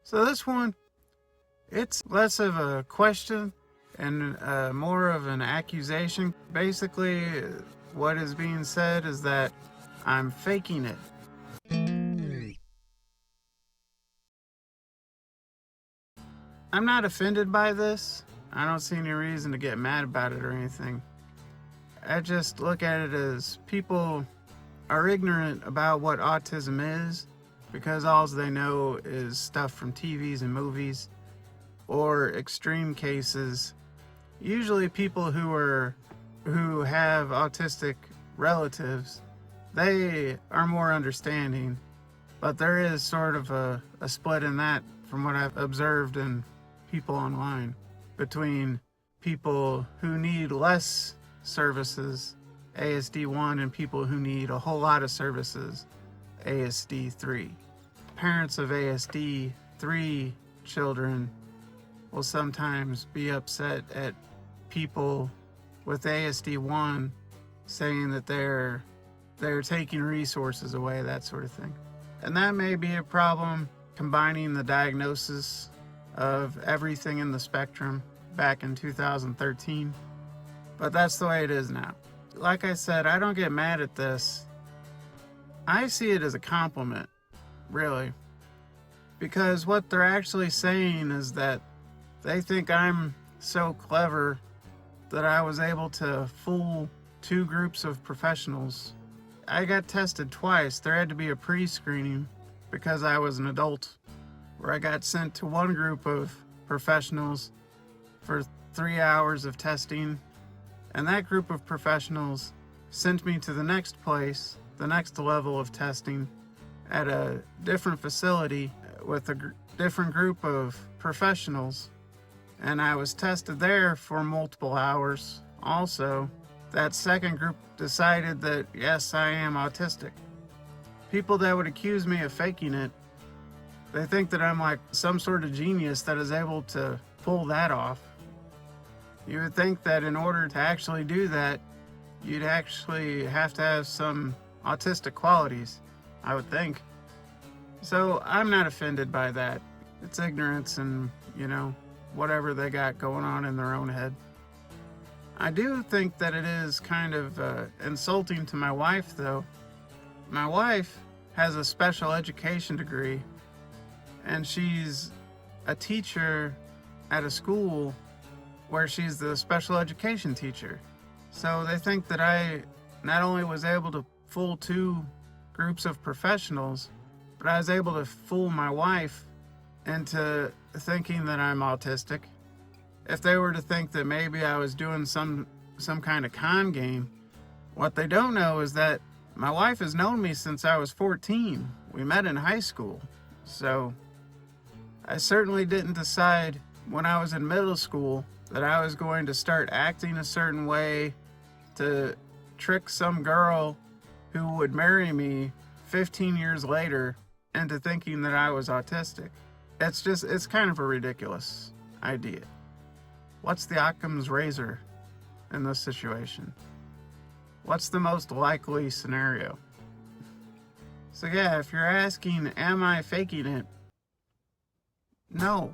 So this one, it's less of a question and more of an accusation. Basically, what is being said is that I'm faking it. I'm not offended by this. I don't see any reason to get mad about it or anything. I just look at it as people are ignorant about what autism is because all they know is stuff from TVs and movies, or extreme cases. Usually people who have autistic relatives, they are more understanding, but there is sort of a split in that from what I've observed in people online, between people who need less services, ASD1, and people who need a whole lot of services, ASD3. Parents of ASD3 children will sometimes be upset at people with ASD1 saying that they're taking resources away, that sort of thing. And that may be a problem, combining the diagnosis of everything in the spectrum back in 2013. But that's the way it is now. Like I said, I don't get mad at this. I see it as a compliment, really. Because what they're actually saying is that they think I'm so clever that I was able to fool two groups of professionals. I got tested twice. There had to be a pre-screening because I was an adult, where I got sent to one group of professionals for 3 hours of testing, and that group of professionals sent me to the next place, the next level of testing, at a different facility with a different group of professionals, and I was tested there for multiple hours. Also, that second group decided that yes, I am autistic. People that would accuse me of faking it, they think that I'm like some sort of genius that is able to pull that off. You would think that in order to actually do that, you'd actually have to have some autistic qualities, I would think. So I'm not offended by that. It's ignorance and, whatever they got going on in their own head. I do think that it is kind of insulting to my wife, though. My wife has a special education degree, and she's a teacher at a school where she's the special education teacher. So they think that I not only was able to fool two groups of professionals, but I was able to fool my wife into thinking that I'm autistic. If they were to think that maybe I was doing some kind of con game, what they don't know is that my wife has known me since I was 14. We met in high school. So I certainly didn't decide when I was in middle school that I was going to start acting a certain way to trick some girl who would marry me 15 years later into thinking that I was autistic. It's kind of a ridiculous idea. What's the Occam's razor in this situation? What's the most likely scenario? So yeah, if you're asking, am I faking it? No.